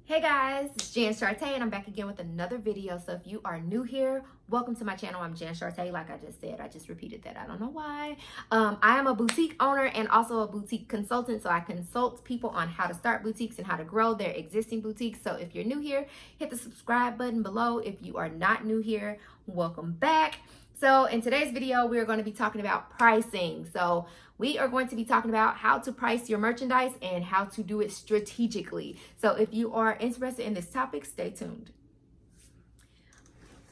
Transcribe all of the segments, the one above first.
Hey guys, it's Jan Sharte and I'm back again with another video. So if you are new here, welcome to my channel. I'm Jan Sharte, like I just said. I just repeated that. I don't know why. I am a boutique owner and also a boutique consultant. So I consult people on how to start boutiques and how to grow their existing boutiques. So if you're new here, hit the subscribe button below. If you are not new here, welcome back. So in today's video, we're going to be talking about pricing. So we are going to be talking about how to price your merchandise and how to do it strategically. So if you are interested in this topic, stay tuned.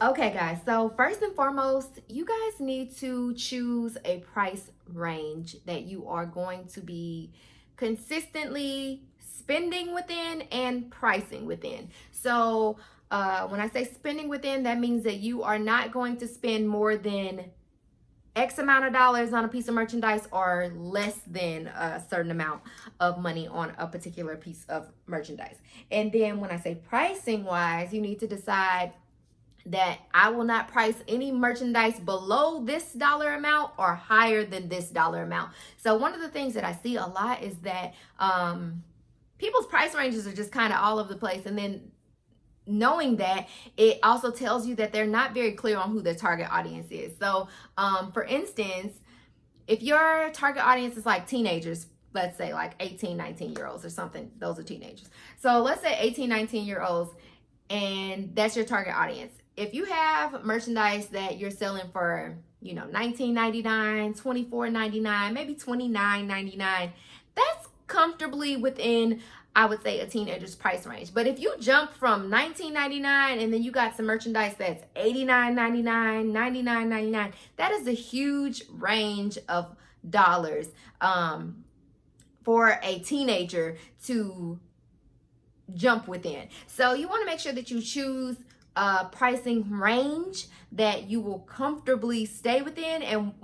Okay, guys, so first and foremost, you guys need to choose a price range that you are going to be consistently spending within and pricing within. So when I say spending within, that means that you are not going to spend more than X amount of dollars on a piece of merchandise or less than a certain amount of money on a particular piece of merchandise. And then when I say pricing wise, you need to decide that I will not price any merchandise below this dollar amount or higher than this dollar amount. So one of the things that I see a lot is that people's price ranges are just kind of all over the place. And then knowing that, it also tells you that they're not very clear on who their target audience is. So for instance, if your target audience is like teenagers, let's say like 18, 19-year-olds or something, those are teenagers. So let's say 18, 19-year-olds, and that's your target audience. If you have merchandise that you're selling for, you know, $19.99, $24.99, maybe $29.99, that's comfortably within, I would say, a teenager's price range. But if you jump from $19.99 and then you got some merchandise that's $89.99, $99.99, that is a huge range of dollars for a teenager to jump within. So you want to make sure that you choose a pricing range that you will comfortably stay within, and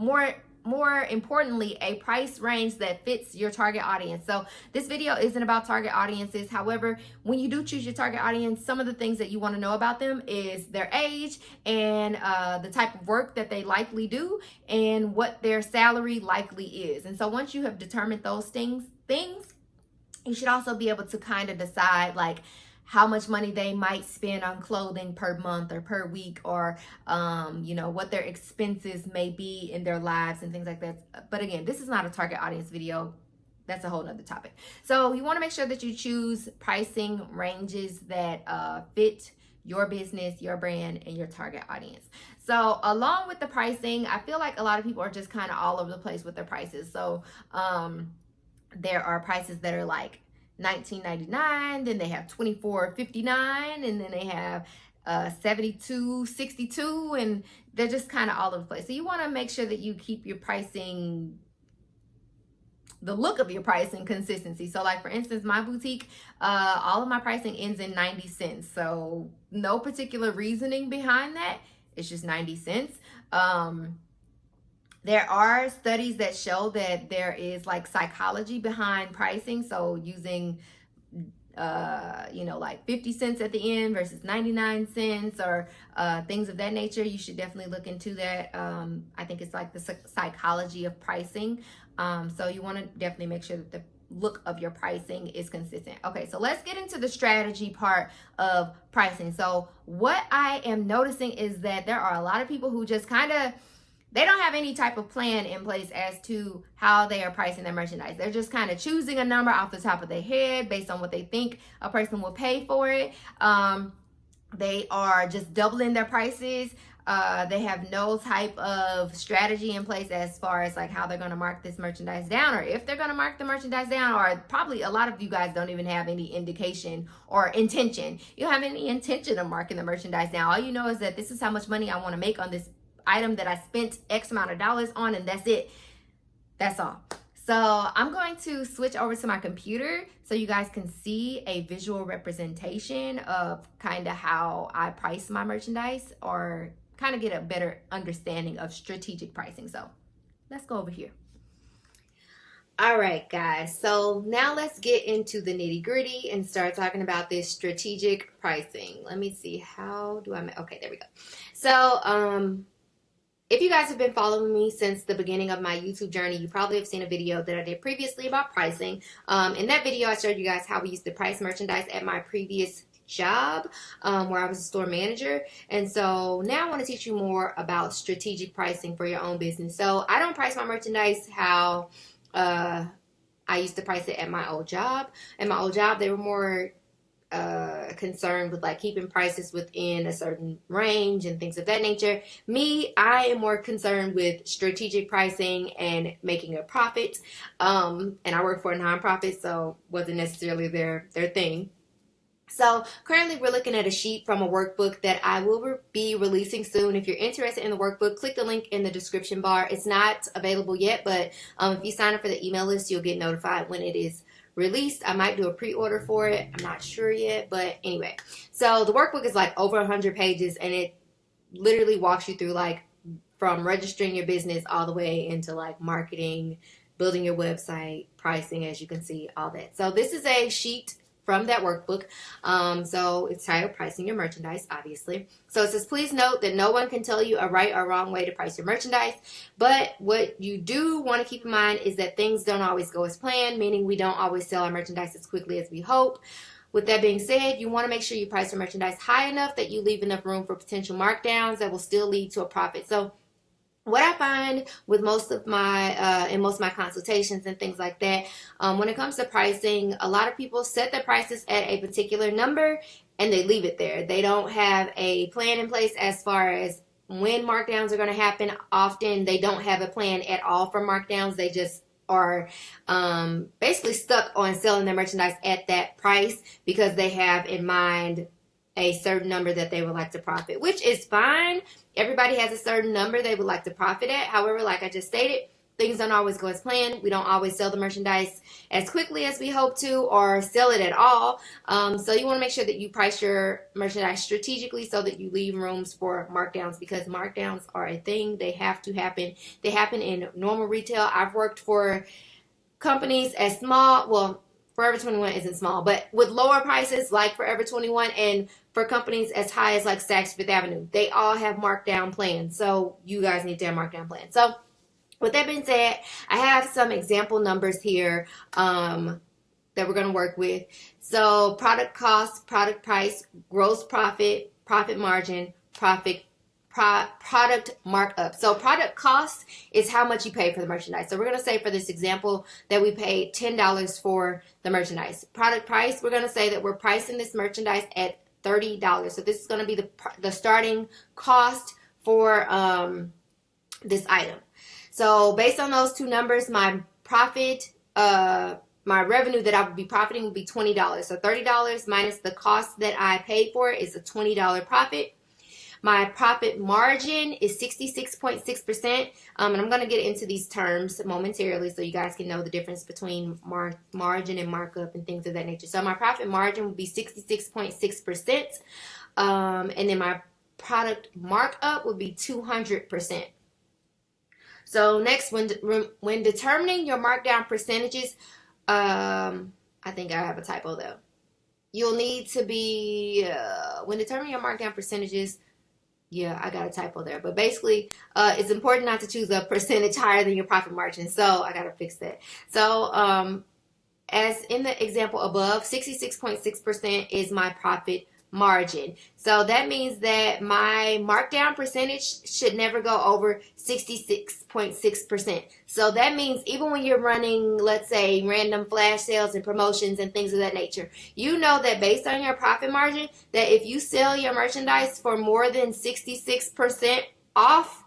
more importantly, a price range that fits your target audience. So this video isn't about target audiences. However, when you do choose your target audience, some of the things that you want to know about them is their age and the type of work that they likely do and what their salary likely is. And so once you have determined those things, you should also be able to kind of decide like how much money they might spend on clothing per month or per week, or you know, what their expenses may be in their lives and things like that. But again, this is not a target audience video. That's a whole nother topic. So you want to make sure that you choose pricing ranges that fit your business, your brand, and your target audience. So along with the pricing, I feel like a lot of people are just kind of all over the place with their prices. So there are prices that are like $19.99, then they have $24.59, and then they have $72.62, and they're just kind of all over the place. So you want to make sure that you keep your pricing, the look of your pricing, consistency. So like for instance, my boutique, all of my pricing ends in 90 cents. So no particular reasoning behind that. It's just 90 cents. There are studies that show that there is like psychology behind pricing. So using, you know, like 50 cents at the end versus 99 cents or things of that nature. You should definitely look into that. I think it's like the psychology of pricing. So you want to definitely make sure that the look of your pricing is consistent. Okay, so let's get into the strategy part of pricing. So what I am noticing is that there are a lot of people who just kind of, they don't have any type of plan in place as to how they are pricing their merchandise. They're just kind of choosing a number off the top of their head based on what they think a person will pay for it. They are just doubling their prices. They have no type of strategy in place as far as like how they're going to mark this merchandise down, or if they're going to mark the merchandise down, or probably a lot of you guys don't even have any indication or intention. You don't have any intention of marking the merchandise down. All you know is that this is how much money I want to make on this item that I spent X amount of dollars on, and that's it. That's all. So I'm going to switch over to my computer so you guys can see a visual representation of kind of how I price my merchandise, or kind of get a better understanding of strategic pricing. So let's go over here. All right, guys. So now let's get into the nitty gritty and start talking about this strategic pricing. Let me see. How do I, okay, there we go. So, if you guys have been following me since the beginning of my YouTube journey, you probably have seen a video that I did previously about pricing. In that video, I showed you guys how we used to price merchandise at my previous job, where I was a store manager. And so now I want to teach you more about strategic pricing for your own business. So I don't price my merchandise how I used to price it at my old job. At my old job, they were more concerned with like keeping prices within a certain range and things of that nature. Me, I am more concerned with strategic pricing and making a profit. And I work for a nonprofit, so wasn't necessarily their thing. So currently we're looking at a sheet from a workbook that I will be releasing soon. If you're interested in the workbook, click the link in the description bar. It's not available yet, but if you sign up for the email list, you'll get notified when it is released. I might do a pre-order for it. I'm not sure yet, but anyway. So the workbook is like over 100 pages, and it literally walks you through like from registering your business all the way into like marketing, building your website, pricing, as you can see, all that. So this is a sheet from that workbook. So it's titled Pricing Your Merchandise, obviously. So it says, please note that no one can tell you a right or wrong way to price your merchandise, but what you do want to keep in mind is that things don't always go as planned, meaning we don't always sell our merchandise as quickly as we hope. With that being said, you want to make sure you price your merchandise high enough that you leave enough room for potential markdowns that will still lead to a profit. So what I find with most of my in most of my consultations and things like that, when it comes to pricing, a lot of people set their prices at a particular number and they leave it there. They don't have a plan in place as far as when markdowns are going to happen. Often they don't have a plan at all for markdowns. They just are basically stuck on selling their merchandise at that price because they have in mind a certain number that they would like to profit, which is fine. Everybody has a certain number they would like to profit at. However, like I just stated, things don't always go as planned. We don't always sell the merchandise as quickly as we hope to or sell it at all. So you want to make sure that you price your merchandise strategically so that you leave rooms for markdowns, because markdowns are a thing. They have to happen. They happen in normal retail. I've worked for companies as small, well, Forever 21 isn't small, but with lower prices like Forever 21, and for companies as high as like Saks Fifth Avenue, they all have markdown plans. So you guys need to have markdown plans. So with that being said, I have some example numbers here that we're going to work with. So product cost, product price, gross profit, profit margin, product markup. So product cost is how much you pay for the merchandise. So we're going to say for this example that we paid $10 for the merchandise. Product price, we're going to say that we're pricing this merchandise at $30. So this is going to be the starting cost for this item. So based on those two numbers, my profit, my revenue that I would be profiting would be $20. So $30 minus the cost that I paid for it is a $20 profit. My profit margin is 66.6%, and I'm going to get into these terms momentarily so you guys can know the difference between margin and markup and things of that nature. So my profit margin would be 66.6%, and then my product markup would be 200%. So next, when determining your markdown percentages, I think I have a typo though. You'll need to be, when determining your markdown percentages, yeah, I got a typo there. But basically, it's important not to choose a percentage higher than your profit margin. So I got to fix that. So as in the example above, 66.6% is my profit margin. So that means that my markdown percentage should never go over 66.6%. So that means even when you're running, let's say, random flash sales and promotions and things of that nature, you know that based on your profit margin, that if you sell your merchandise for more than 66% off,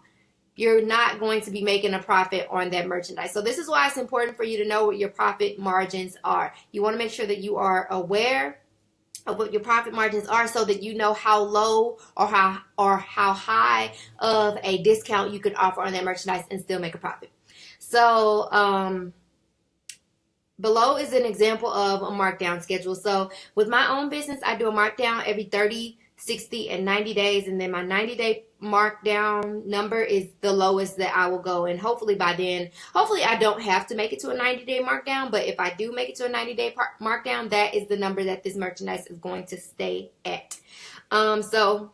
you're not going to be making a profit on that merchandise. So this is why it's important for you to know what your profit margins are. You want to make sure that you are aware of what your profit margins are so that you know how low or how high of a discount you could offer on that merchandise and still make a profit. So below is an example of a markdown schedule. So with my own business, I do a markdown every 30, 60, and 90 days. And then my 90-day markdown number is the lowest that I will go. And hopefully by then, hopefully I don't have to make it to a 90-day markdown. But if I do make it to a 90-day markdown, that is the number that this merchandise is going to stay at. So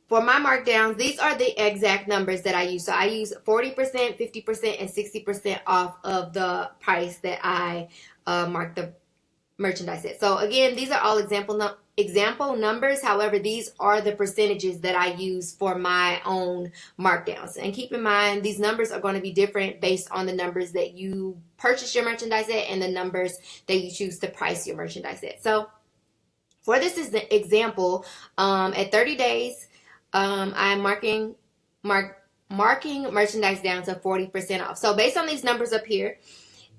for my markdowns, these are the exact numbers that I use. So I use 40%, 50%, and 60% off of the price that I mark the merchandise at. So again, these are all example numbers. However, these are the percentages that I use for my own markdowns. And keep in mind, these numbers are going to be different based on the numbers that you purchase your merchandise at and the numbers that you choose to price your merchandise at. So for this is the example, at 30 days, I'm marking merchandise down to 40% off. So based on these numbers up here,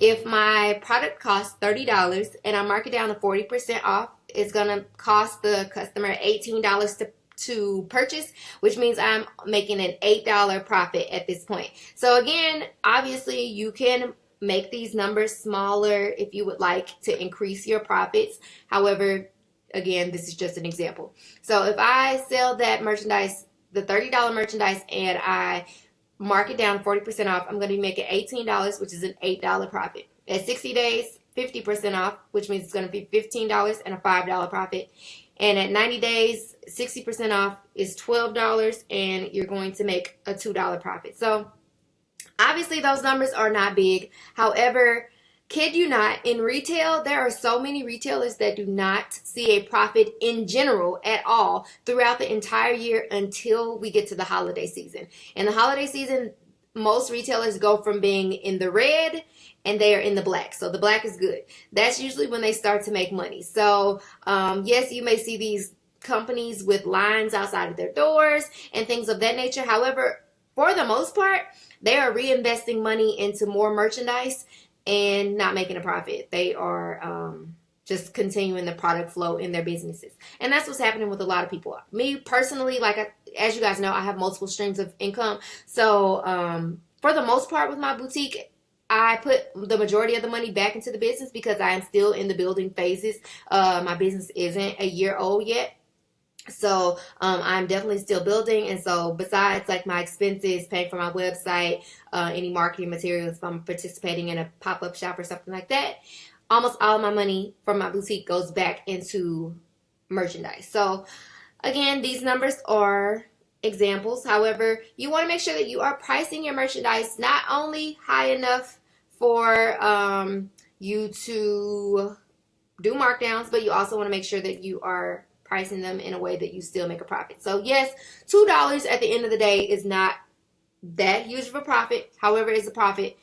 if my product costs $30 and I mark it down to 40% off, it's going to cost the customer $18 to purchase, which means I'm making an $8 profit at this point. So again, obviously you can make these numbers smaller if you would like to increase your profits. However, again, this is just an example. So if I sell that merchandise, the $30 merchandise, and I mark it down 40% off, I'm going to be making $18, which is an $8 profit. At 60 days, 50% off, which means it's going to be $15 and a $5 profit. And at 90 days, 60% off is $12, and you're going to make a $2 profit. So obviously those numbers are not big. However, kid you not, in retail, there are so many retailers that do not see a profit in general at all throughout the entire year until we get to the holiday season. In the holiday season, most retailers go from being in the red and they are in the black. So the black is good. That's usually when they start to make money. So yes, you may see these companies with lines outside of their doors and things of that nature. However, for the most part, they are reinvesting money into more merchandise and not making a profit. They are just continuing the product flow in their businesses. And that's what's happening with a lot of people. Me personally, as you guys know, I have multiple streams of income. So for the most part with my boutique, I put the majority of the money back into the business because I am still in the building phases. My business isn't a year old yet. So I'm definitely still building, and so besides like my expenses, paying for my website, any marketing materials, if I'm participating in a pop-up shop or something like that, almost all of my money from my boutique goes back into merchandise. So again, these numbers are examples. However, you want to make sure that you are pricing your merchandise not only high enough for you to do markdowns, but you also want to make sure that you are pricing them in a way that you still make a profit. So yes, $2 at the end of the day is not that huge of a profit. However, it's a profit.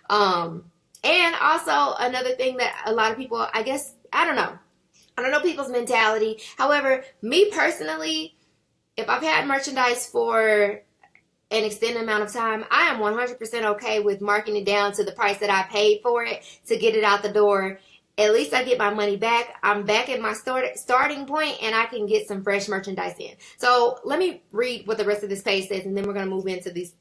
And also another thing that a lot of people, I don't know people's mentality. However, me personally, if I've had merchandise for an extended amount of time, I am 100% okay with marking it down to the price that I paid for it to get it out the door. At least I get my money back. I'm back at my starting point, and I can get some fresh merchandise in. So let me read what the rest of this page says, and then we're going to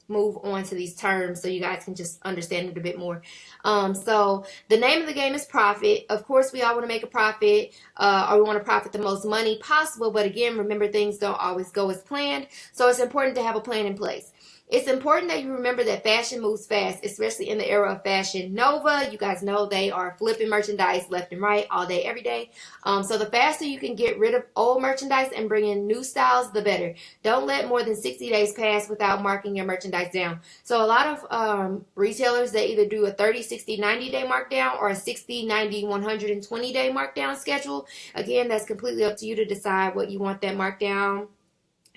move on to these terms so you guys can just understand it a bit more. So the name of the game is profit. Of course, we all want to make a profit, or we want to profit the most money possible. But again, remember, things don't always go as planned. So it's important to have a plan in place. It's important that you remember that fashion moves fast, especially in the era of Fashion Nova. You guys know they are flipping merchandise left and right all day, every day. So the faster you can get rid of old merchandise and bring in new styles, the better. Don't let more than 60 days pass without marking your merchandise down. So a lot of retailers, they either do a 30, 60, 90-day markdown or a 60, 90, 120-day markdown schedule. Again, that's completely up to you to decide what you want that markdown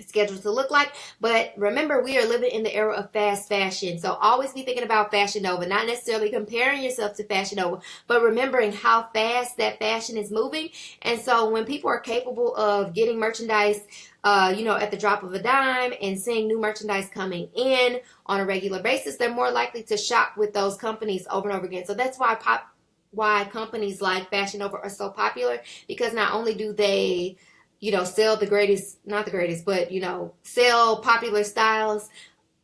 schedule to look like. But remember, we are living in the era of fast fashion, so always be thinking about Fashion Nova, not necessarily comparing yourself to Fashion Nova, but remembering how fast that fashion is moving. And so when people are capable of getting merchandise at the drop of a dime and seeing new merchandise coming in on a regular basis, they're more likely to shop with those companies over and over again. So that's why companies like Fashion Nova are so popular, because not only do they sell the greatest, not the greatest, but, sell popular styles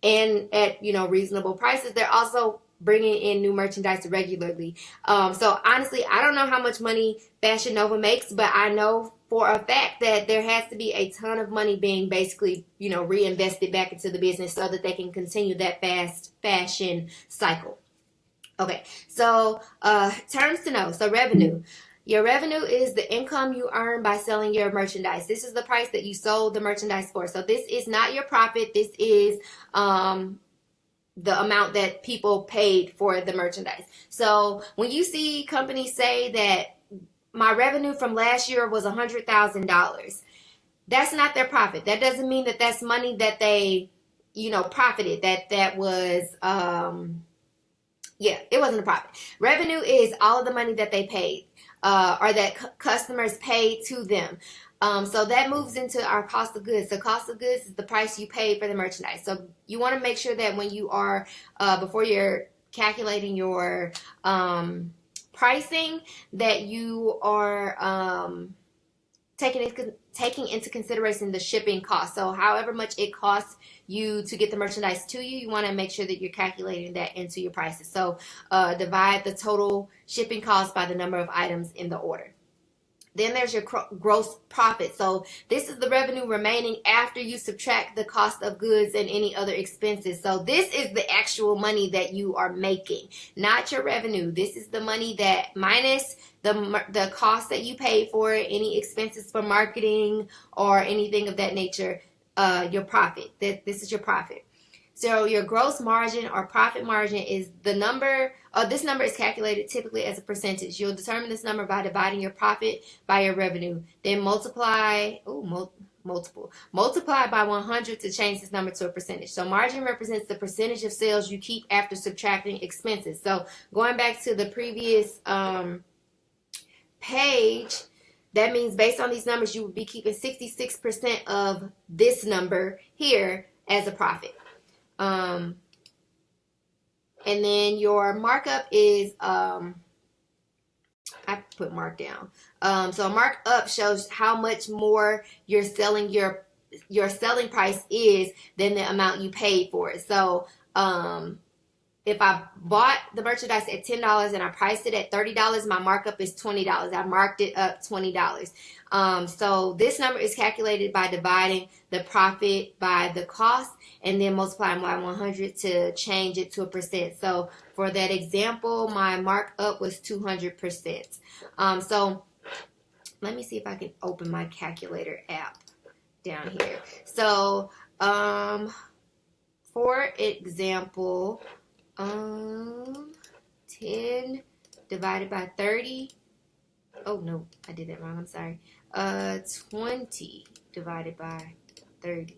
and at, reasonable prices, they're also bringing in new merchandise regularly. So honestly, I don't know how much money Fashion Nova makes, but I know for a fact that there has to be a ton of money being basically, reinvested back into the business so that they can continue that fast fashion cycle. Okay, so terms to know. So revenue. Your revenue is the income you earn by selling your merchandise. This is the price that you sold the merchandise for. So this is not your profit. This is the amount that people paid for the merchandise. So when you see companies say that my revenue from last year was $100,000, that's not their profit. That doesn't mean that that's money that they, profited. That was, it wasn't a profit. Revenue is all of the money that they paid, or that customers paid to them. So that moves into our cost of goods. So cost of goods is the price you pay for the merchandise. So you want to make sure that when you are, before you're calculating your pricing, that you are taking into consideration the shipping cost. So however much it costs you to get the merchandise to you, you want to make sure that you're calculating that into your prices. So divide the total shipping cost by the number of items in the order. Then there's your gross profit. So this is the revenue remaining after you subtract the cost of goods and any other expenses. So this is the actual money that you are making, not your revenue. This is the money that minus the cost that you paid for it, any expenses for marketing or anything of that nature, your profit. This is your profit. So your gross margin or profit margin is the number, this number is calculated typically as a percentage. You'll determine this number by dividing your profit by your revenue. Then multiply by 100 to change this number to a percentage. So margin represents the percentage of sales you keep after subtracting expenses. So going back to the previous page, that means based on these numbers, you would be keeping 66% of this number here as a profit. And then your markup is, I put markdown. So a markup shows how much more you're selling your selling price is than the amount you paid for it. So, if I bought the merchandise at $10 and I priced it at $30, my markup is $20. I marked it up $20. So this number is calculated by dividing the profit by the cost and then multiplying by 100 to change it to a percent. So for that example, my markup was 200%. So let me see if I can open my calculator app down here. So for example, 10 divided by 30. Oh no, I did that wrong. I'm sorry. 20 divided by 30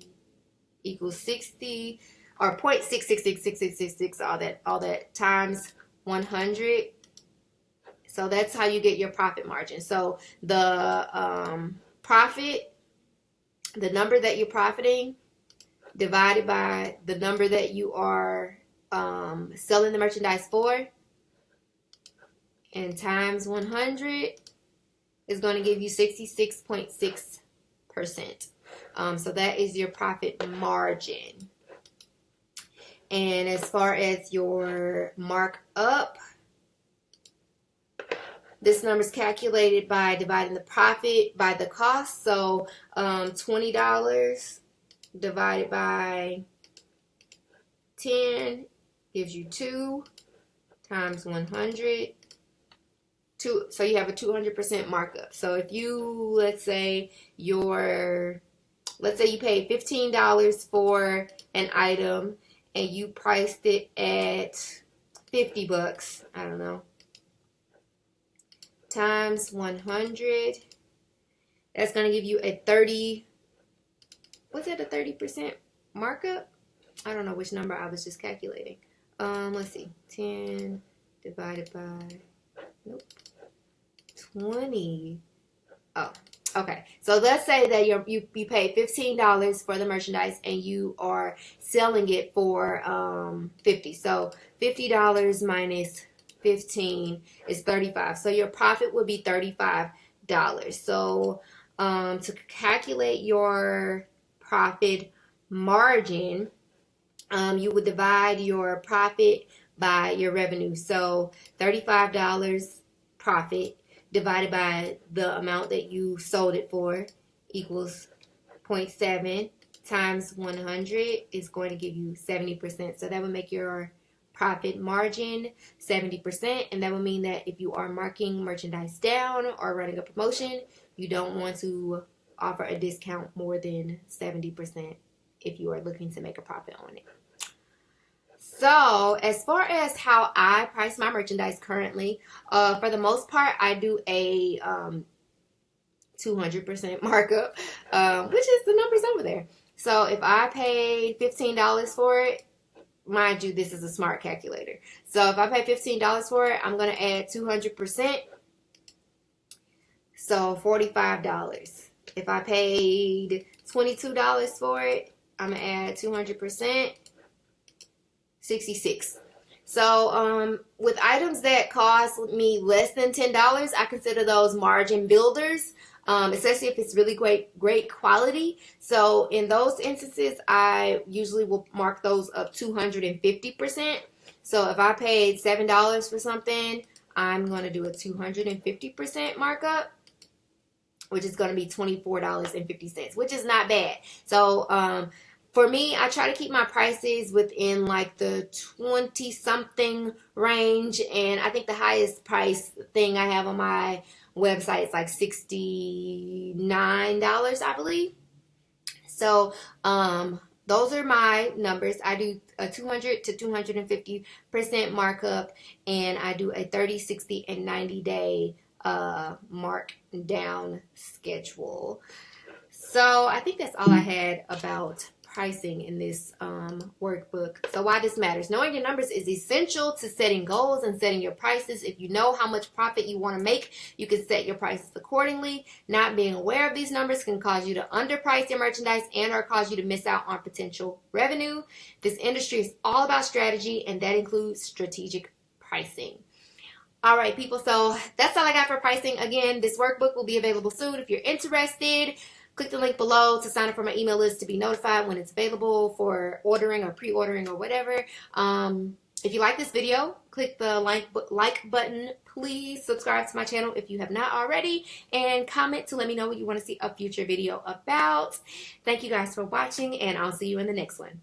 equals 60, or 0.6666666. All that times 100. So that's how you get your profit margin. So the profit, the number that you're profiting, divided by the number that you are selling the merchandise for, and times 100 is going to give you 66.6%. So that is your profit margin. And as far as your markup, this number is calculated by dividing the profit by the cost. So $20 divided by 10 gives you 2 times 100. So you have a 200% markup. So if you, let's say you paid $15 for an item and you priced it at $50, I don't know, times 100, that's going to give you a 30% markup? I don't know which number I was just calculating. Let's see, 10 divided by, 20. Oh, okay. So let's say that you paid $15 for the merchandise and you are selling it for $50. So $50 minus 15 is 35. So your profit would be $35. So to calculate your profit margin, you would divide your profit by your revenue. So $35 profit divided by the amount that you sold it for equals 0.7 times 100 is going to give you 70%. So that would make your profit margin 70%, and that would mean that if you are marking merchandise down or running a promotion, you don't want to offer a discount more than 70% if you are looking to make a profit on it. So as far as how I price my merchandise currently, for the most part, I do a 200% markup, which is the numbers over there. So if I paid $15 for it, mind you, this is a smart calculator. So if I pay $15 for it, I'm going to add 200%. So $45. If I paid $22 for it, I'm going to add 200%. 66. So with items that cost me less than $10, I consider those margin builders, especially if it's really great quality. So in those instances, I usually will mark those up 250%. So if I paid $7 for something, I'm going to do a 250% markup, which is going to be $24.50, which is not bad. So for me, I try to keep my prices within like the 20-something range, and I think the highest price thing I have on my website is like $69, I believe. So those are my numbers. I do a 200 to 250% markup, and I do a 30, 60, and 90-day markdown schedule. So I think that's all I had about pricing in this workbook. So why this matters: knowing your numbers is essential to setting goals and setting your prices. If you know how much profit you want to make, you can set your prices accordingly. Not being aware of these numbers can cause you to underprice your merchandise and or cause you to miss out on potential revenue. This industry is all about strategy, and that includes strategic pricing. All right, people, so that's all I got for pricing. Again, this workbook will be available soon. If you're interested, click the link below to sign up for my email list to be notified when it's available for ordering or pre-ordering or whatever. If you like this video, click the like button. Please subscribe to my channel if you have not already, and comment to let me know what you want to see a future video about. Thank you guys for watching, and I'll see you in the next one.